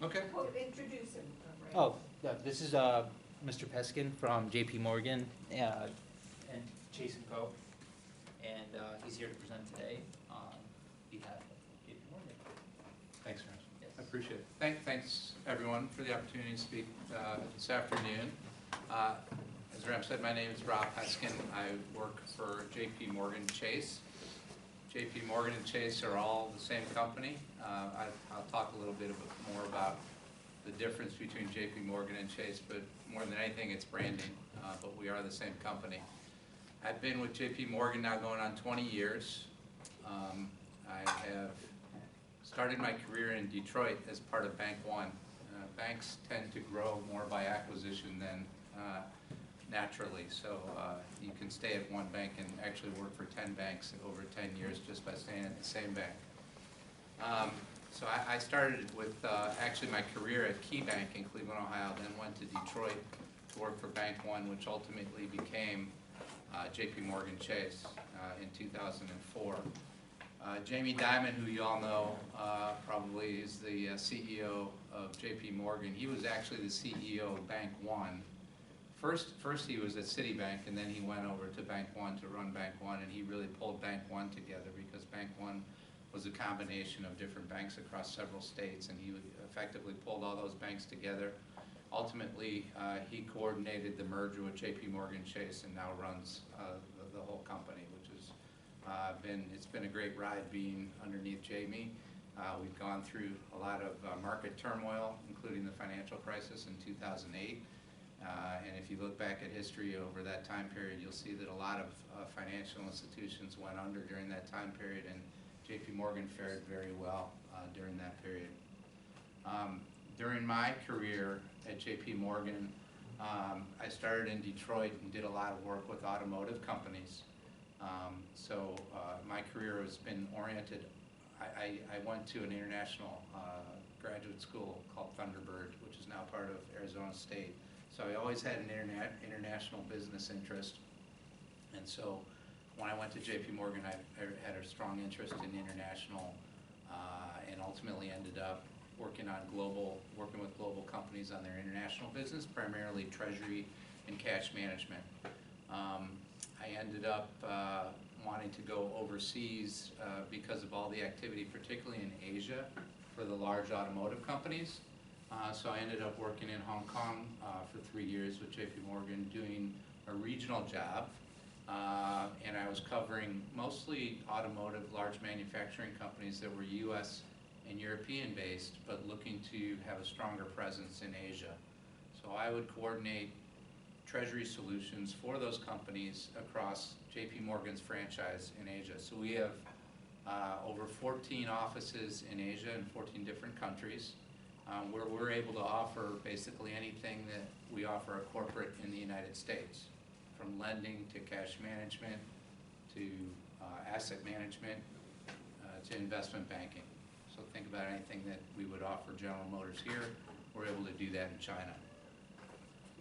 Okay. Well, introduce him. Ray. Oh, yeah, this is Mr. Peskin from J.P. Morgan and Chase & Co. And he's here to present today on behalf of J.P. Morgan. Thanks, Raj. Yes. I appreciate it. Thanks, everyone, for the opportunity to speak this afternoon. As Ram said, my name is Rob Peskin. I work for J.P. Morgan Chase. J.P. Morgan and Chase are all the same company. I'll talk a little bit more about the difference between J.P. Morgan and Chase, but more than anything, it's branding, but we are the same company. I've been with J.P. Morgan now going on 20 years. I have started my career in Detroit as part of Bank One. Banks tend to grow more by acquisition than naturally, so you can stay at one bank and actually work for 10 banks over 10 years just by staying at the same bank. So I started with actually my career at Key Bank in Cleveland, Ohio, then went to Detroit to work for Bank One, which ultimately became J.P. Morgan Chase in 2004. Jamie Dimon, who you all know, probably is the CEO of J.P. Morgan. He was actually the CEO of Bank One. First he was at Citibank, and then he went over to Bank One to run Bank One, and he really pulled Bank One together because Bank One was a combination of different banks across several states, and he effectively pulled all those banks together. Ultimately, he coordinated the merger with J.P. Morgan Chase and now runs the whole company, which has it's been a great ride being underneath Jamie. We've gone through a lot of market turmoil, including the financial crisis in 2008. And if you look back at history over that time period, you'll see that a lot of financial institutions went under during that time period, and J.P. Morgan fared very well during that period. During my career at J.P. Morgan, I started in Detroit and did a lot of work with automotive companies. So my career has been oriented. I went to an international graduate school called Thunderbird, which is now part of Arizona State. So I always had an international business interest. And so when I went to J.P. Morgan, I had a strong interest in international and ultimately ended up working with global companies on their international business, primarily treasury and cash management. I ended up wanting to go overseas because of all the activity, particularly in Asia, for the large automotive companies. So I ended up working in Hong Kong for 3 years with J.P. Morgan, doing a regional job. And I was covering mostly automotive, large manufacturing companies that were U.S. and European based, but looking to have a stronger presence in Asia. So I would coordinate treasury solutions for those companies across J.P. Morgan's franchise in Asia. So we have over 14 offices in Asia in 14 different countries, where we're able to offer basically anything that we offer a corporate in the United States, from lending to cash management to asset management to investment banking. So think about anything that we would offer General Motors here, we're able to do that in China.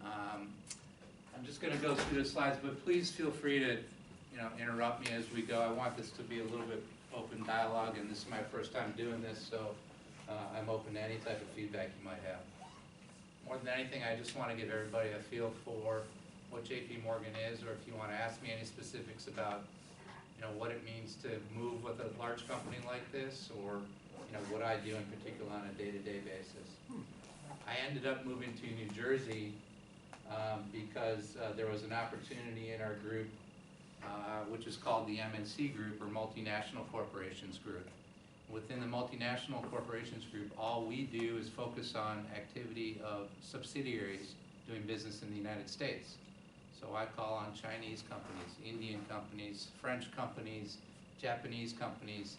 I'm just going to go through the slides, but please feel free to interrupt me as we go. I want this to be a little bit open dialogue, and this is my first time doing this, so I'm open to any type of feedback you might have. More than anything, I just want to give everybody a feel for what J.P. Morgan is, or if you want to ask me any specifics about what it means to move with a large company like this, or what I do in particular on a day-to-day basis. I ended up moving to New Jersey because there was an opportunity in our group, which is called the MNC Group, or Multinational Corporations Group. Within the Multinational Corporations Group, all we do is focus on activity of subsidiaries doing business in the United States. So I call on Chinese companies, Indian companies, French companies, Japanese companies,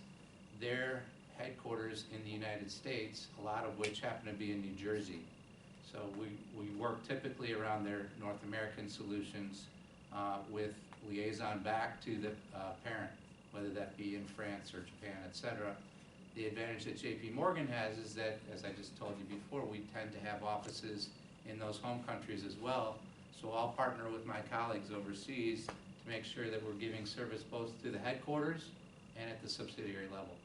their headquarters in the United States, a lot of which happen to be in New Jersey. So we work typically around their North American solutions with liaison back to the parent, whether that be in France or Japan, etc. The advantage that J.P. Morgan has is that, as I just told you before, we tend to have offices in those home countries as well. So I'll partner with my colleagues overseas to make sure that we're giving service both to the headquarters and at the subsidiary level.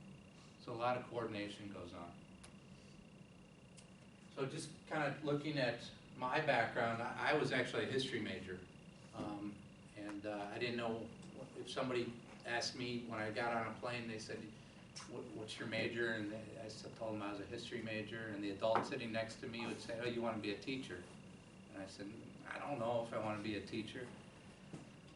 So a lot of coordination goes on. So just kind of looking at my background, I was actually a history major. And I didn't know, if somebody asked me when I got on a plane, they said, what's your major? And I told them I was a history major, and the adult sitting next to me would say, oh, you want to be a teacher? And I said, I don't know if I want to be a teacher.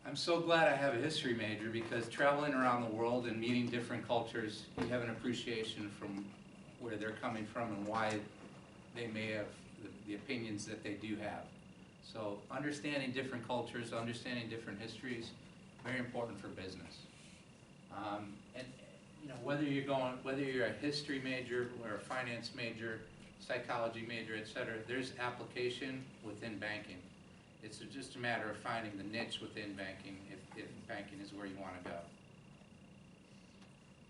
I'm so glad I have a history major, because traveling around the world and meeting different cultures, you have an appreciation from where they're coming from and why they may have the opinions that they do have. So understanding different cultures, understanding different histories, very important for business. And you know, whether you're a history major or a finance major, psychology major, etc., there's application within banking. It's just a matter of finding the niche within banking, if banking is where you want to go.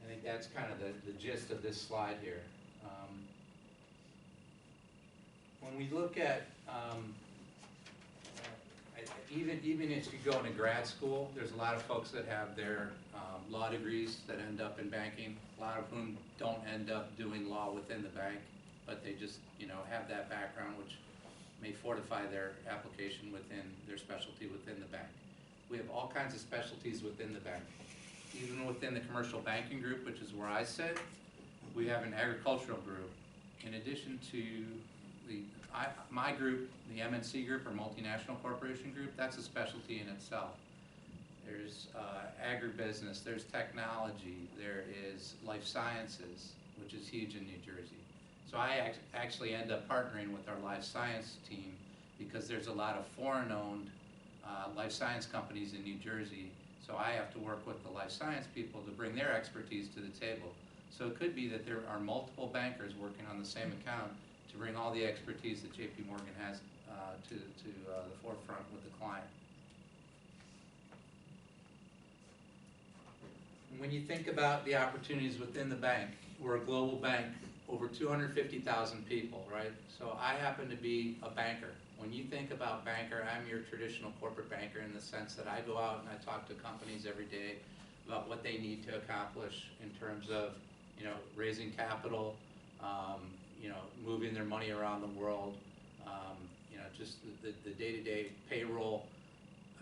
I think that's kind of the gist of this slide here. When we look at, even if you go into grad school, there's a lot of folks that have their law degrees that end up in banking, a lot of whom don't end up doing law within the bank, but they just, you know, have that background, which may fortify their application within their specialty within the bank. We have all kinds of specialties within the bank. Even within the commercial banking group, which is where I sit, we have an agricultural group. In addition to my group, the MNC group, or multinational corporation group, that's a specialty in itself. There's agribusiness, there's technology, there is life sciences, which is huge in New Jersey. So I actually end up partnering with our life science team, because there's a lot of foreign-owned life science companies in New Jersey. So I have to work with the life science people to bring their expertise to the table. So it could be that there are multiple bankers working on the same account to bring all the expertise that J.P. Morgan has to the forefront with the client. When you think about the opportunities within the bank, we're a global bank, over 250,000 people, right? So I happen to be a banker. When you think about banker, I'm your traditional corporate banker, in the sense that I go out and I talk to companies every day about what they need to accomplish in terms of, you know, raising capital, you know, moving their money around the world, you know, just the day-to-day payroll,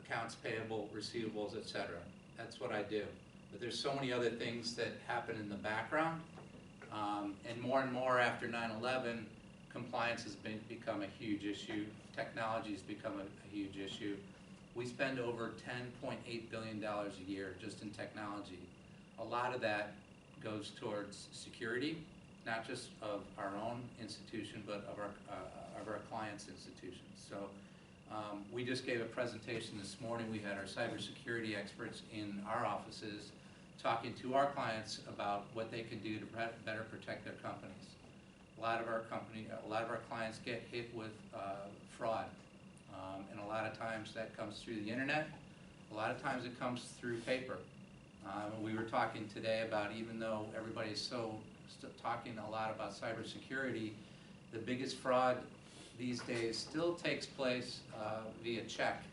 accounts payable, receivables, etc. That's what I do. But there's so many other things that happen in the background, and more after 9/11, compliance has become a huge issue. Technology has become a huge issue. We spend over $10.8 billion a year just in technology. A lot of that goes towards security, not just of our own institution, but of our clients' institutions. So we just gave a presentation this morning. We had our cybersecurity experts in our offices talking to our clients about what they can do to better protect their companies. A lot of our clients get hit with fraud, and a lot of times that comes through the internet. A lot of times it comes through paper. We were talking today about, even though everybody's still talking a lot about cybersecurity, the biggest fraud these days still takes place via check.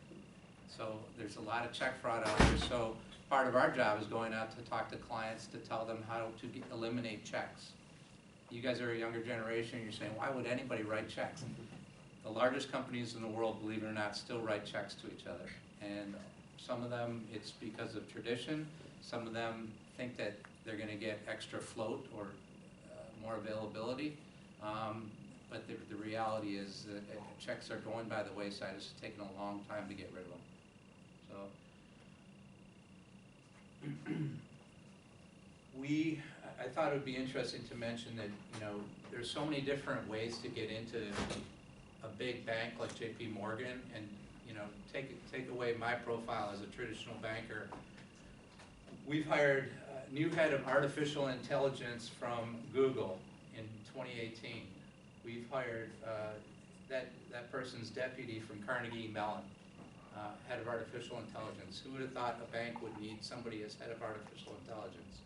So there's a lot of check fraud out there. So part of our job is going out to talk to clients to tell them how to eliminate checks. You guys are a younger generation, you're saying, why would anybody write checks? The largest companies in the world, believe it or not, still write checks to each other. And some of them, it's because of tradition. Some of them think that they're going to get extra float or more availability. But the reality is that checks are going by the wayside. It's taken a long time to get rid of them. So I thought it would be interesting to mention that, you know, there's so many different ways to get into a big bank like J.P. Morgan, and, you know, take away my profile as a traditional banker. We've hired a new head of artificial intelligence from Google in 2018. We've hired that person's deputy from Carnegie Mellon, head of artificial intelligence. Who would have thought a bank would need somebody as head of artificial intelligence?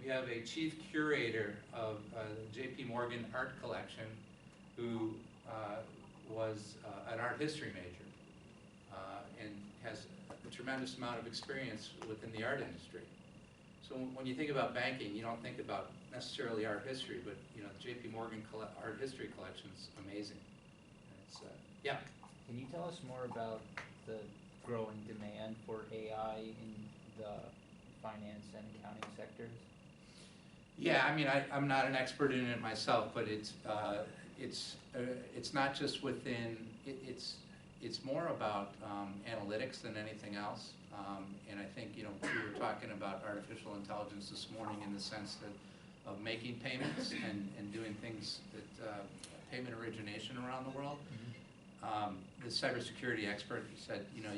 We have a chief curator of the J.P. Morgan art collection, who was an art history major and has a tremendous amount of experience within the art industry. So when you think about banking, you don't think about necessarily art history, but, you know, the J.P. Morgan art history collection's amazing. And it's, yeah. Can you tell us more about the growing demand for AI in the finance and accounting sectors? Yeah, I mean, I'm not an expert in it myself, but it's not just within, it's more about analytics than anything else. And I think, you know, we were talking about artificial intelligence this morning in the sense that of making payments and doing things that, payment origination around the world. The cybersecurity expert said, you know,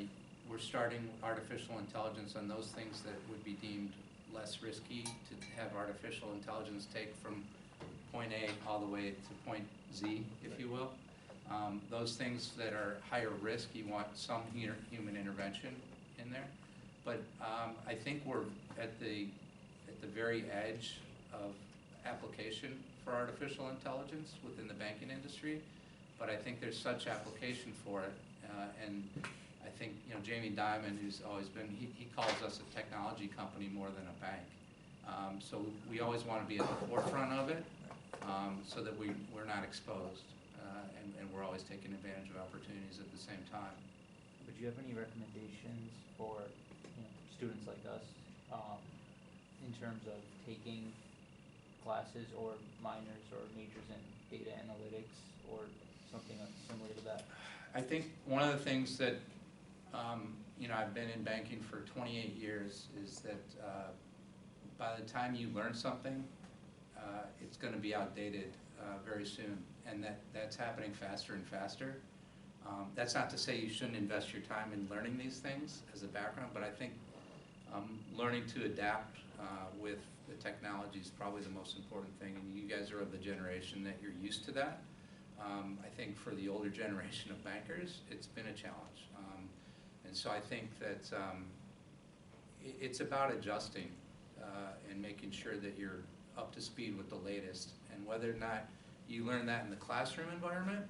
we're starting artificial intelligence on those things that would be deemed less risky to have artificial intelligence take from point A all the way to point Z, if you will. Those things that are higher risk, you want some human intervention in there. But I think we're at the very edge of application for artificial intelligence within the banking industry. But I think there's such application for it, and I think, you know, Jamie Dimon, who's always been, he calls us a technology company more than a bank. So we always want to be at the forefront of it, so that we're not exposed, and we're always taking advantage of opportunities at the same time. Would you have any recommendations for, you know, students like us in terms of taking classes or minors or majors in data analytics or something similar to that? I think one of the things that, you know, I've been in banking for 28 years is that by the time you learn something, it's going to be outdated very soon, and that's happening faster and faster. That's not to say you shouldn't invest your time in learning these things as a background, but I think learning to adapt with the technology is probably the most important thing, and you guys are of the generation that you're used to that. I think for the older generation of bankers, it's been a challenge. And so I think that it's about adjusting and making sure that you're up to speed with the latest. And whether or not you learn that in the classroom environment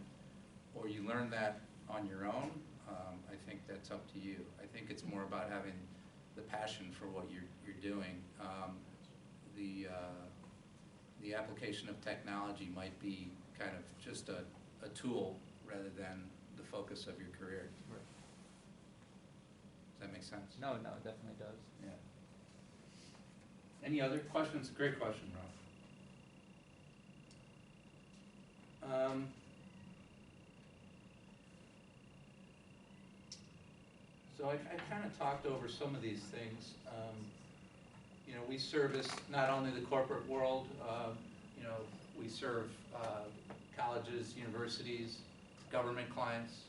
or you learn that on your own, I think that's up to you. I think it's more about having the passion for what you're doing. The application of technology might be kind of just a tool rather than the focus of your career. Right. Does that make sense? No, it definitely does. Yeah. Any other questions? Great question, Ralph. So I kind of talked over some of these things. You know, we service not only the corporate world, you know, we serve colleges, universities, government clients,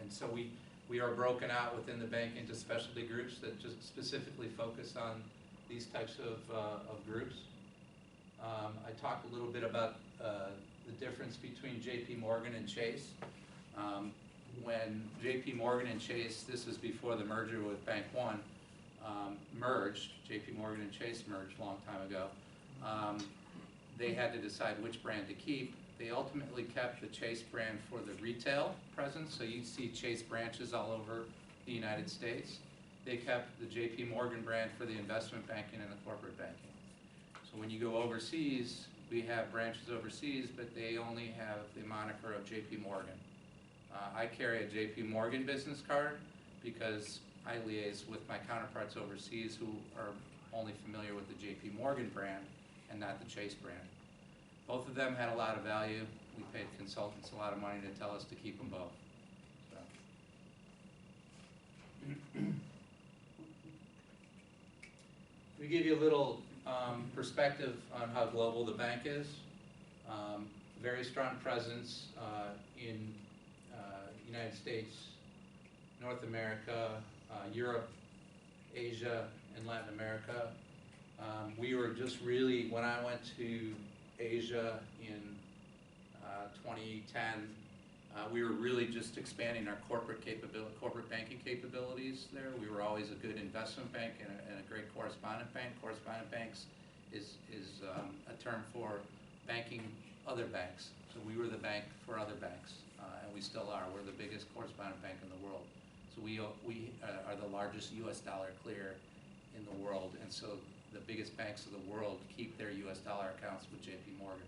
and so we are broken out within the bank into specialty groups that just specifically focus on these types of groups. I talked a little bit about the difference between J.P. Morgan and Chase. When J.P. Morgan and Chase, this is before the merger with Bank One, merged, J.P. Morgan and Chase merged a long time ago, they had to decide which brand to keep. They ultimately kept the Chase brand for the retail presence, so you'd see Chase branches all over the United States. They kept the J.P. Morgan brand for the investment banking and the corporate banking. So when you go overseas, we have branches overseas, but they only have the moniker of J.P. Morgan. I carry a J.P. Morgan business card because I liaise with my counterparts overseas who are only familiar with the J.P. Morgan brand and not the Chase brand. Both of them had a lot of value. We paid consultants a lot of money to tell us to keep them both. So. We give you a little perspective on how global the bank is. Very strong presence in United States, North America, Europe, Asia, and Latin America. We were just really, when I went to Asia in 2010, we were really just expanding our corporate banking capabilities there. We were always a good investment bank and a great correspondent bank. Correspondent banks is a term for banking other banks. So we were the bank for other banks, and we still are. We're the biggest correspondent bank in the world. So we are the largest U.S. dollar clear in the world, and so the biggest banks of the world keep their US dollar accounts with J.P. Morgan.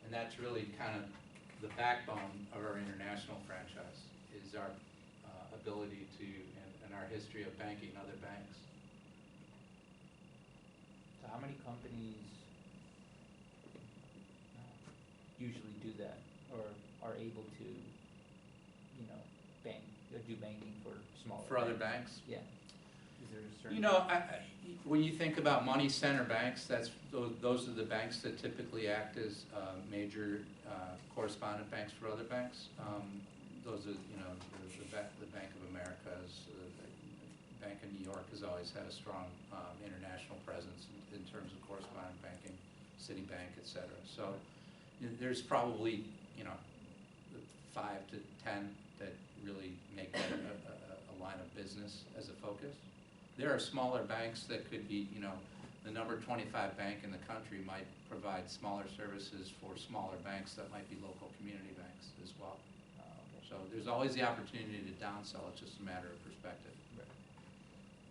And that's really kind of the backbone of our international franchise, is our ability to, and our history of banking other banks. So how many companies usually do that, or are able to, you know, bank, or do banking for smaller For other banks? Yeah. Is there a certain? You know, when you think about money center banks, those are the banks that typically act as major correspondent banks for other banks. Those are, you know, the Bank of America, the Bank of New York has always had a strong international presence in terms of correspondent banking, Citibank, et cetera. So there's probably, you know, 5 to 10 that really make that a line of business as a focus. There are smaller banks that could be, you know, the number 25 bank in the country might provide smaller services for smaller banks that might be local community banks as well. Okay. So there's always the opportunity to downsell, it's just a matter of perspective. Right.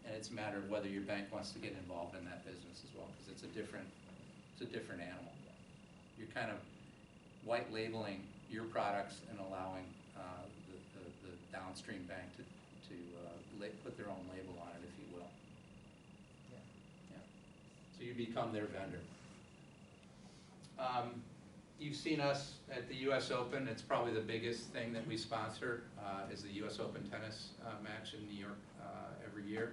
And it's a matter of whether your bank wants to get involved in that business as well, because it's a different animal. You're kind of white labeling your products and allowing the downstream bank to put their own label on it, if you will. Yeah. Yeah. So you become their vendor. You've seen us at the U.S. Open. It's probably the biggest thing that we sponsor, is the U.S. Open tennis match in New York every year.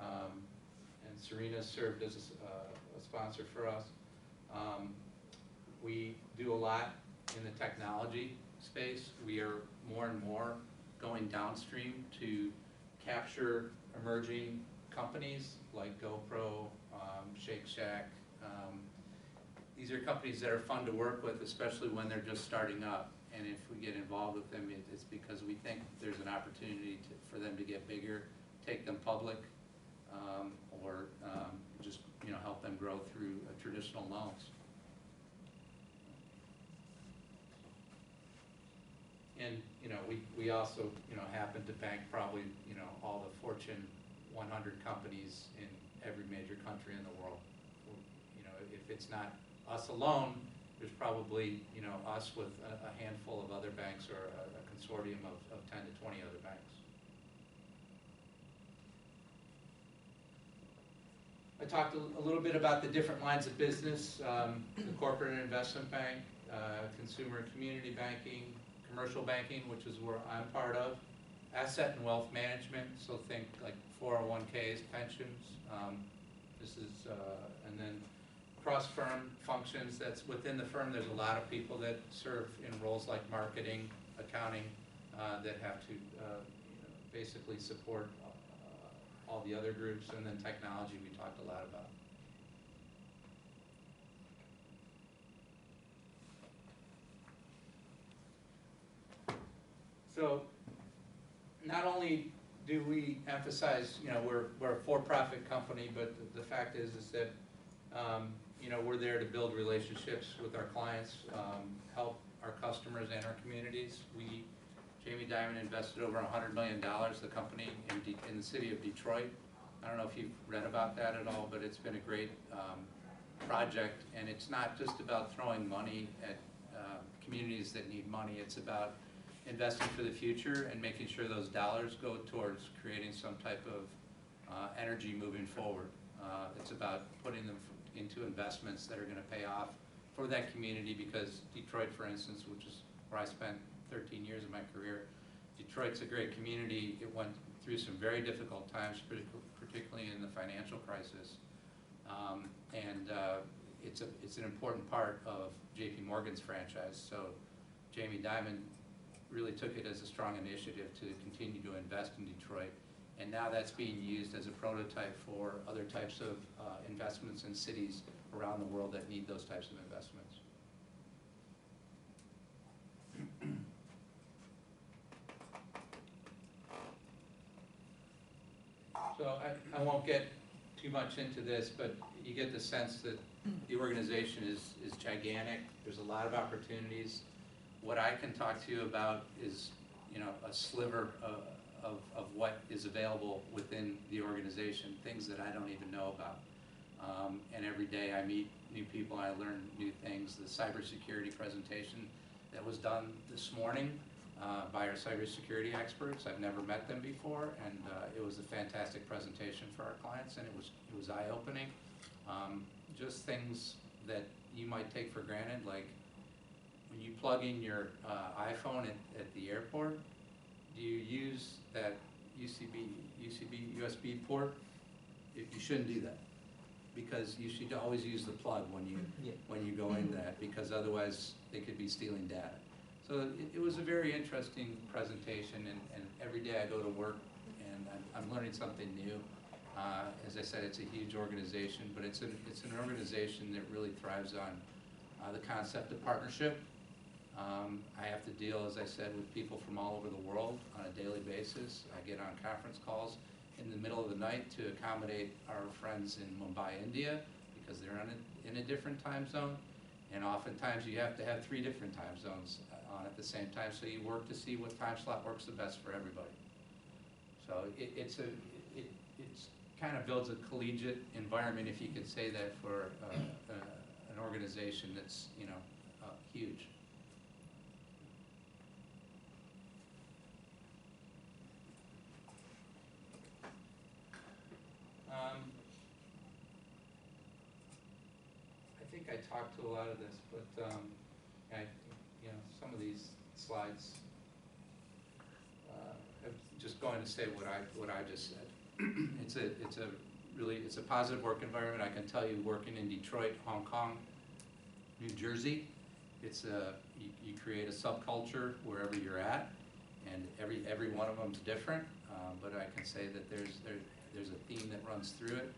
And Serena served as a sponsor for us. We do a lot in the technology space. We are more and more going downstream to capture emerging companies like GoPro, Shake Shack. These are companies that are fun to work with, especially when they're just starting up. And if we get involved with them, it's because we think there's an opportunity for them to get bigger, take them public, or just, you know, help them grow through traditional loans. And, you know, we also, you know, happen to bank probably, you know, all the Fortune 100 companies in every major country in the world. You know, if it's not us alone, there's probably, you know, us with a handful of other banks, or a consortium of 10 to 20 other banks. I talked a little bit about the different lines of business, the corporate and investment bank, consumer and community banking, commercial banking, which is where I'm part of, asset and wealth management, so think like 401ks, pensions, and then cross-firm functions. That's within the firm. There's a lot of people that serve in roles like marketing, accounting, that have to basically support all the other groups, and then technology we talked a lot about. So not only do we emphasize, you know, we're a for-profit company, but the fact is that, you know, we're there to build relationships with our clients, help our customers and our communities. Jamie Dimon invested over $100 million, the company, in the city of Detroit. I don't know if you've read about that at all, but it's been a great project, and it's not just about throwing money at communities that need money. It's about investing for the future and making sure those dollars go towards creating some type of energy moving forward. It's about putting them into investments that are going to pay off for that community, because Detroit, for instance, which is where I spent 13 years of my career, Detroit's a great community. It went through some very difficult times, particularly in the financial crisis, and it's an important part of J.P. Morgan's franchise. So Jamie Dimon really took it as a strong initiative to continue to invest in Detroit, and now that's being used as a prototype for other types of investments in cities around the world that need those types of investments. So I won't get too much into this, but you get the sense that the organization is gigantic. There's a lot of opportunities. What I can talk to you about is, you know, a sliver of what is available within the organization, things that I don't even know about. And every day I meet new people, I learn new things. The cybersecurity presentation that was done this morning by our cybersecurity experts, I've never met them before, and it was a fantastic presentation for our clients, and it was eye-opening. Just things that you might take for granted, like when you plug in your iPhone at the airport, do you use that USB port? You shouldn't do that, because you should always use the plug when you go in that, because otherwise they could be stealing data. So it was a very interesting presentation, and every day I go to work and I'm learning something new. As I said, it's a huge organization, but it's an organization that really thrives on the concept of partnership. I have to deal, as I said, with people from all over the world on a daily basis. I get on conference calls in the middle of the night to accommodate our friends in Mumbai, India, because they're in a different time zone. And oftentimes you have to have 3 different time zones on at the same time, so you work to see what time slot works the best for everybody. So it's kind of builds a collegiate environment, if you could say that, for an organization that's, you know, huge. I think I talked to a lot of this, but some of these slides, I'm just going to say what I just said. It's a positive work environment. I can tell you, working in Detroit, Hong Kong, New Jersey, you create a subculture wherever you're at, and every one of them's different. But I can say that there's a theme that runs through it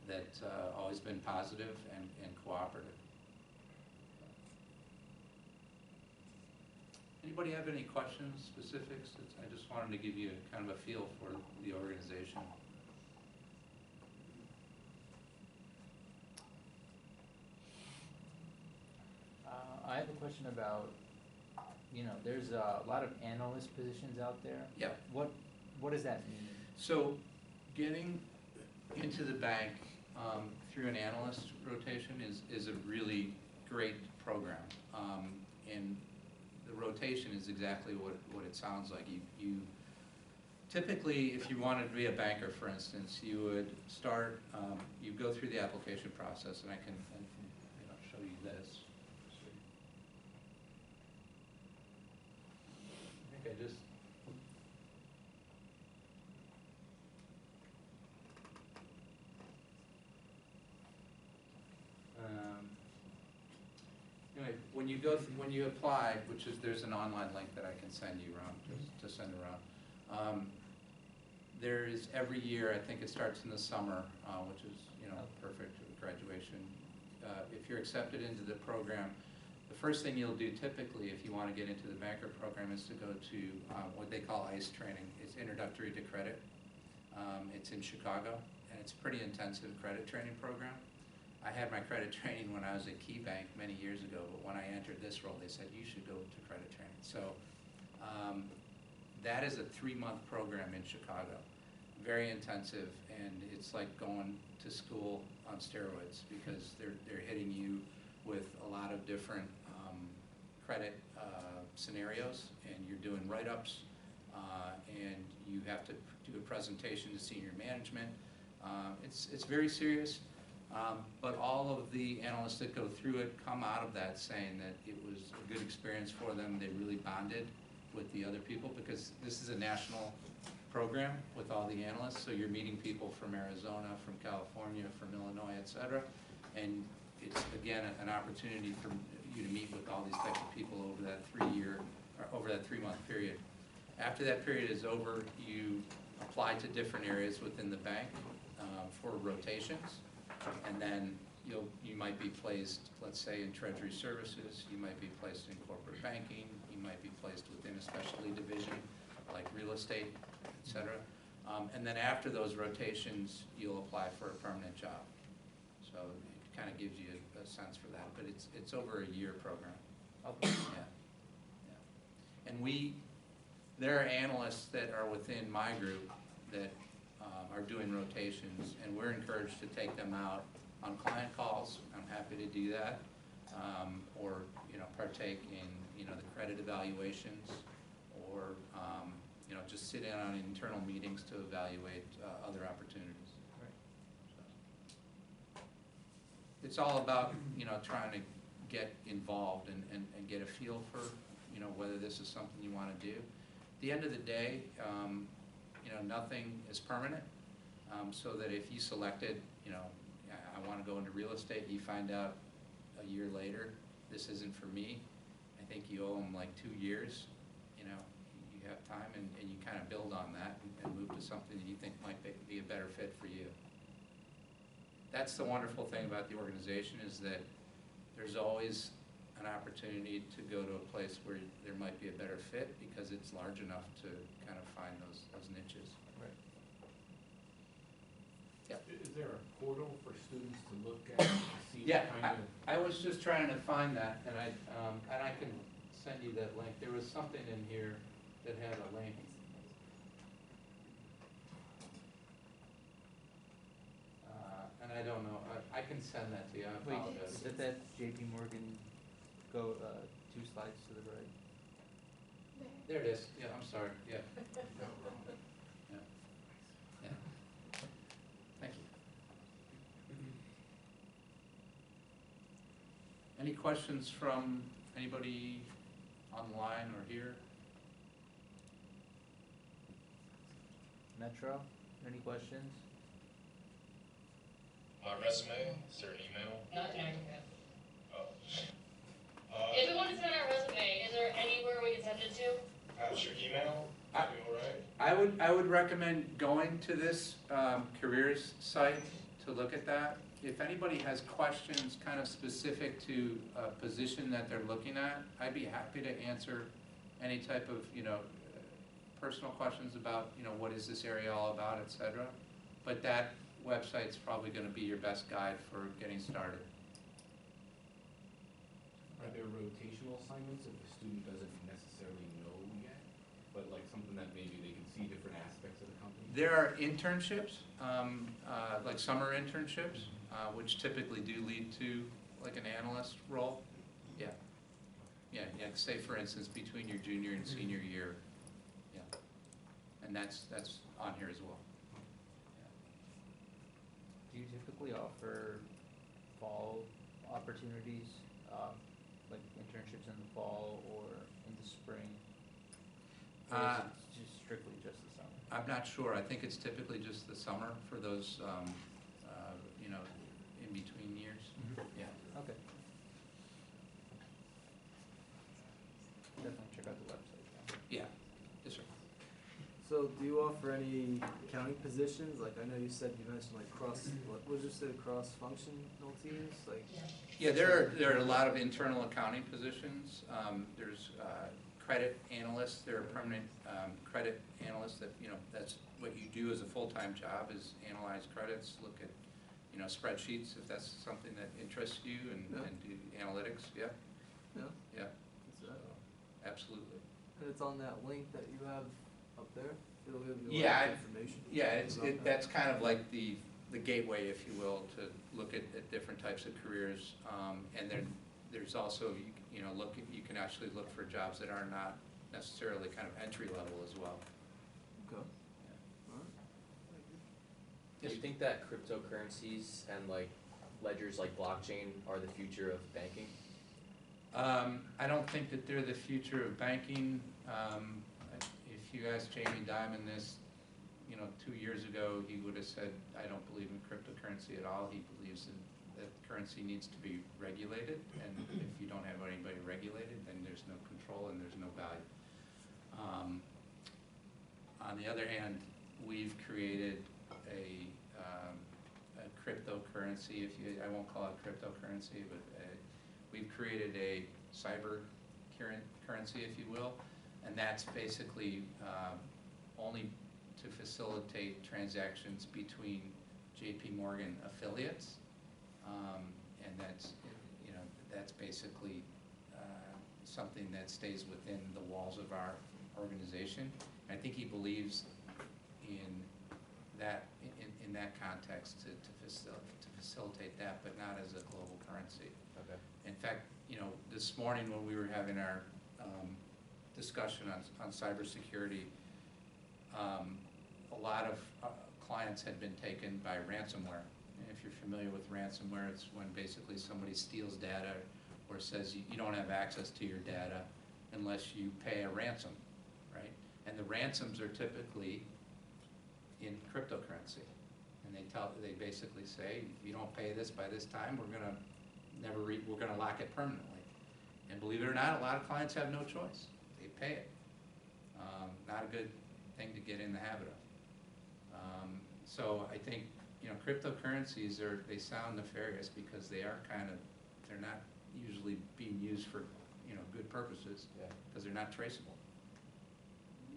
that's always been positive and cooperative. Anybody have any questions, specifics? I just wanted to give you kind of a feel for the organization. I have a question about, there's a lot of analyst positions out there. Yeah. What does that mean? So getting into the bank through an analyst rotation is a really great program. And the rotation is exactly what it sounds like. You typically, if you wanted to be a banker, for instance, you would start, you go through the application process, and I can show you this. I think I just, anyway, when you apply, there's an online link that I can send you around, to send around. There is every year, I think it starts in the summer, which is perfect for graduation. If you're accepted into the program, the first thing you'll do typically, if you want to get into the banker program, is to go to what they call ICE training. It's Introductory to Credit. It's in Chicago, and it's a pretty intensive credit training program. I had my credit training when I was at KeyBank many years ago, but when I entered this role, they said, you should go to credit training. So that is a 3-month program in Chicago. Very intensive, and it's like going to school on steroids, because they're hitting you with a lot of different credit scenarios, and you're doing write-ups, and you have to do a presentation to senior management. It's very serious. But all of the analysts that go through it come out of that saying that it was a good experience for them. They really bonded with the other people, because this is a national program with all the analysts. So you're meeting people from Arizona, from California, from Illinois, et cetera. And it's, again, an opportunity for you to meet with all these types of people over that 3-month period. After that period is over, you apply to different areas within the bank for rotations. And then you might be placed, let's say, in treasury services, you might be placed in corporate banking, you might be placed within a specialty division like real estate, et cetera. And then after those rotations, you'll apply for a permanent job. So it kind of gives you a sense for that, but it's over a year program. Okay. Yeah. And there are analysts that are within my group that are doing rotations, and we're encouraged to take them out on client calls. I'm happy to do that, or partake in the credit evaluations, or just sit in on internal meetings to evaluate other opportunities. It's all about, trying to get involved and get a feel for, whether this is something you want to do. At the end of the day, nothing is permanent, so that if you selected, I want to go into real estate, you find out a year later, this isn't for me, I think you owe them like 2 years, you have time, and you kind of build on that and move to something that you think might be a better fit for you. That's the wonderful thing about the organization, is that there's always an opportunity to go to a place where there might be a better fit, because it's large enough to kind of find those niches. Right. Yeah. Is there a portal for students to look at to see Yeah, kind of? I was just trying to find that, and I can send you that link. There was something in here that had a link. And I don't know, I can send that to you, I Wait, apologize. is that J.P. Morgan, go 2 slides to the right? There it is, yeah, I'm sorry, yeah. Yeah. Yeah. Thank you. Any questions from anybody online or here? Metro, any questions? My resume, is there an email? Not tonight, okay. Oh. If we want to send our resume, is there anywhere we can send it to? How's your email? I- Be all right? I would recommend going to this careers site to look at that. If anybody has questions kind of specific to a position that they're looking at, I'd be happy to answer any type of, personal questions about, what is this area all about, et cetera. But that website's probably going to be your best guide for getting started. Are there rotational assignments if the student doesn't necessarily know yet, but like something that maybe they can see different aspects of the company? There are internships, like summer internships, which typically do lead to like an analyst role. Yeah. Yeah, say for instance, between your junior and senior year. Yeah. And that's on here as well. Do you typically offer fall opportunities, like internships in the fall or in the spring? Or is it just strictly just the summer? I'm not sure. I think it's typically just the summer for those, in between years. Yeah. Okay. Definitely check out the website. Yeah. Yes, sir. So do you offer any accounting positions? Like I know you mentioned like what was you say, cross-functional teams? Like Yeah, there are a lot of internal accounting positions. There's credit analysts. There are permanent credit analysts that, that's what you do as a full-time job, is analyze credits, look at, spreadsheets, if that's something that interests you, and do analytics. Yeah. yeah, Yeah, it's, absolutely. and it's on that link that you have up there. It'll give you Yeah, a lot of information. Yeah, about that. that's kind of like the gateway, if you will, to look at different types of careers. And then there's also, you can actually look for jobs that are not necessarily kind of entry level as well. Okay. Yeah. All right. Do you think that cryptocurrencies and like ledgers like blockchain are the future of banking? I don't think that they're the future of banking. If you asked Jamie Dimon this, 2 years ago, he would have said, I don't believe in cryptocurrency at all. He believes that currency needs to be regulated, and if you don't have anybody regulated, then there's no control and there's no value. On the other hand, we've created a cryptocurrency, I won't call it cryptocurrency, but we've created a cyber currency, if you will, and that's basically only to facilitate transactions between J.P. Morgan affiliates, and that's basically something that stays within the walls of our organization. I think he believes in that, in that context to facilitate that, but not as a global currency. Okay. In fact, you know, this morning when we were having our discussion on cybersecurity, a lot of clients had been taken by ransomware. And if you're familiar with ransomware, it's when basically somebody steals data or says you don't have access to your data unless you pay a ransom, right? And the ransoms are typically in cryptocurrency. And they basically say, if you don't pay this by this time, we're gonna lock it permanently. And believe it or not, a lot of clients have no choice. They pay it. Not a good thing to get in the habit of. So I think, you know, cryptocurrencies they sound nefarious because they're not usually being used for, you know, good purposes, because they're not traceable.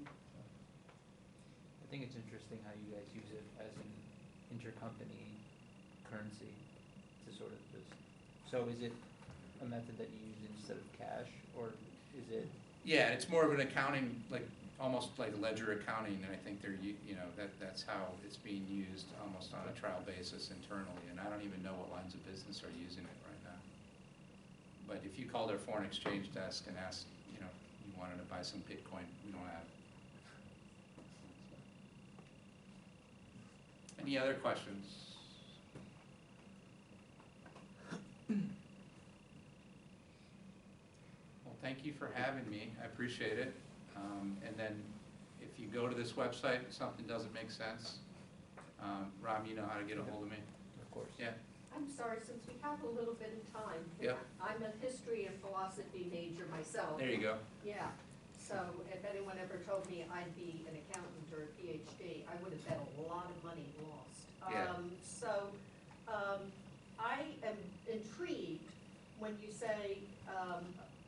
I think it's interesting how you guys use it as an intercompany currency to sort of just, so is it a method that you use instead of cash, or is it? Yeah, it's more of an accounting, like, almost like ledger accounting, and I think you know, that's how it's being used almost on a trial basis internally, and I don't even know what lines of business are using it right now. But if you call their foreign exchange desk and ask, you know, you wanted to buy some Bitcoin, we don't have it. Any other questions? Well, thank you for having me. I appreciate it. And then if you go to this website, if something doesn't make sense, Rob, you know how to get a hold of me? Of course. Yeah. I'm sorry, since we have a little bit of time. Yep. I'm a history and philosophy major myself. There you go. Yeah, so if anyone ever told me I'd be an accountant or a PhD, I would have bet a lot of money lost. Yeah. I am intrigued when you say,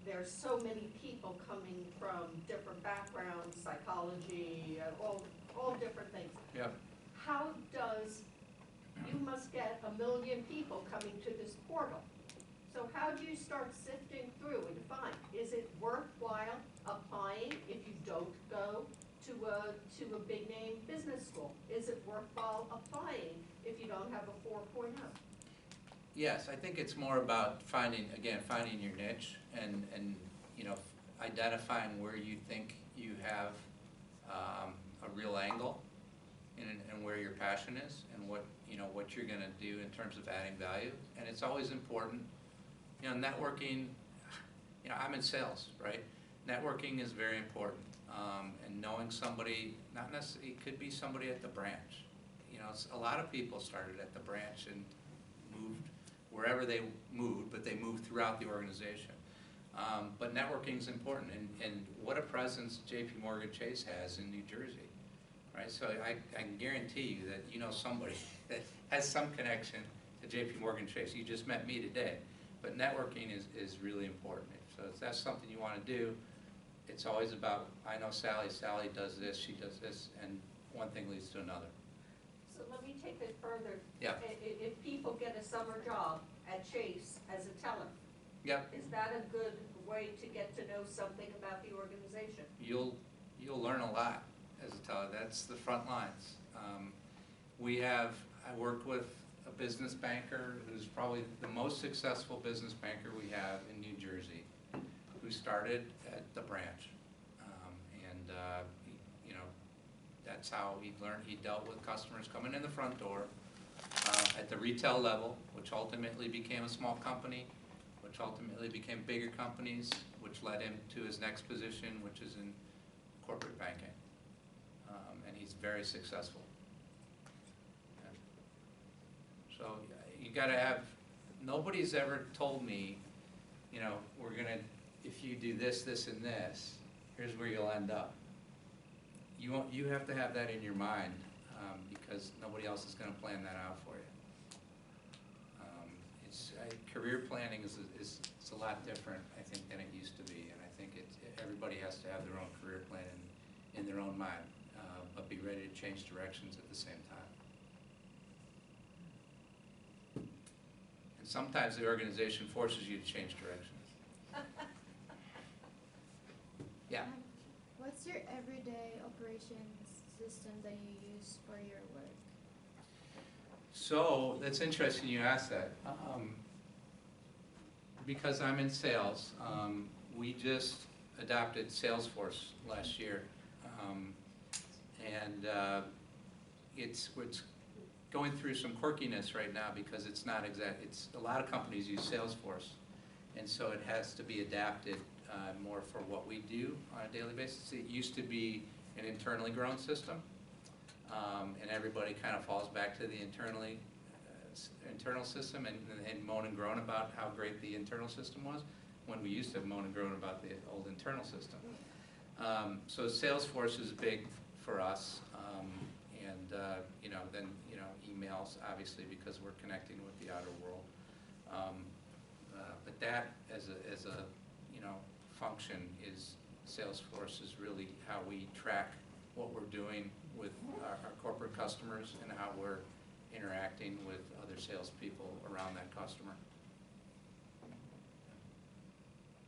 there's so many people coming from different backgrounds, psychology, all different things. Yep. How does, you must get 1 million people coming to this portal. So how do you start sifting through and find, is it worthwhile applying if you don't go to a big name business school? Is it worthwhile applying if you don't have a 4.0? Yes, I think it's more about finding your niche and you know, identifying where you think you have a real angle and where your passion is and what you're going to do in terms of adding value. And it's always important, you know, networking. You know, I'm in sales, right? Networking is very important, and knowing somebody, not necessarily, it could be somebody at the branch. You know, a lot of people started at the branch and moved wherever they moved, but they moved throughout the organization. But networking is important, and what a presence J.P. Morgan Chase has in New Jersey, right? So I can guarantee you that you know somebody that has some connection to J.P. Morgan Chase. You just met me today, but networking is really important. So if that's something you want to do, it's always about, I know Sally does this, she does this, and one thing leads to another. So let me take it further. Yeah. If people get a summer job at Chase as a teller, Yep. is that a good way to get to know something about the organization? You'll learn a lot as a teller. That's the front lines. I worked with a business banker who's probably the most successful business banker we have in New Jersey, who started at the branch. You know, that's how he learned. He dealt with customers coming in the front door at the retail level, which ultimately became a small company, which ultimately became bigger companies, which led him to his next position, which is in corporate banking. And he's very successful. So you gotta have, nobody's ever told me, you know, if you do this, this, and this, here's where you'll end up. You have to have that in your mind, because nobody else is gonna plan that out for you. Career planning is a lot different, I think, than it used to be, and I think everybody has to have their own career plan in their own mind, but be ready to change directions at the same time. And sometimes the organization forces you to change directions. Yeah. What's your everyday operations system that you use for your work? So, that's interesting you asked that. Because I'm in sales, we just adopted Salesforce last year. It's going through some quirkiness right now because it's not a lot of companies use Salesforce. And so it has to be adapted more for what we do on a daily basis. It used to be an internally grown system, and everybody kind of falls back to the internal system and moan and groan about how great the internal system was, when we used to moan and groan about the old internal system. So Salesforce is big for us, then emails, obviously, because we're connecting with the outer world. But that as a function is Salesforce is really how we track what we're doing with our corporate customers and how we're interacting with other salespeople around that customer.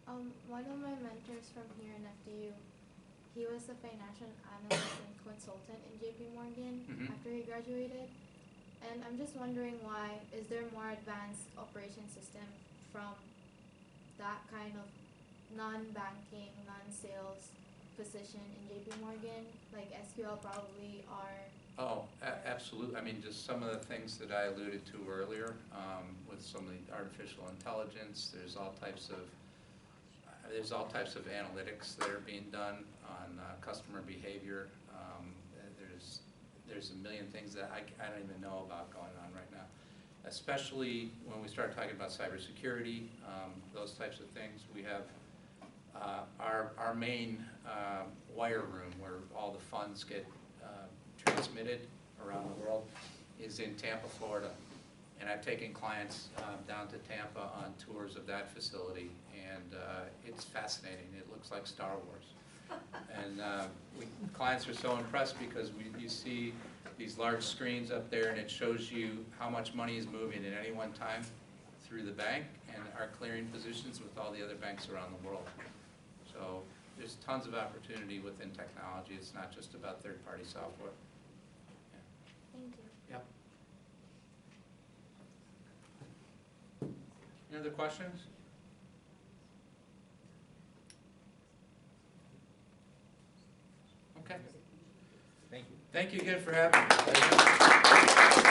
One of my mentors from here in FDU, he was a financial analyst and consultant in J.P. Morgan after he graduated. And I'm just wondering why, is there more advanced operation system from that kind of non-banking, non-sales position in J.P. Morgan? Like SQL probably are. Oh, absolutely. I mean, just some of the things that I alluded to earlier with some of the artificial intelligence. There's all types of analytics that are being done on customer behavior. There's a million things that I don't even know about going on right now, especially when we start talking about cybersecurity, those types of things. We have our main wire room where all the funds get transmitted around the world is in Tampa, Florida. And I've taken clients down to Tampa on tours of that facility, and it's fascinating. It looks like Star Wars. And clients are so impressed because you see these large screens up there, and it shows you how much money is moving at any one time through the bank and our clearing positions with all the other banks around the world. So there's tons of opportunity within technology. It's not just about third-party software. Thank you. Yep. Any other questions? Okay. Thank you. Thank you again for having me.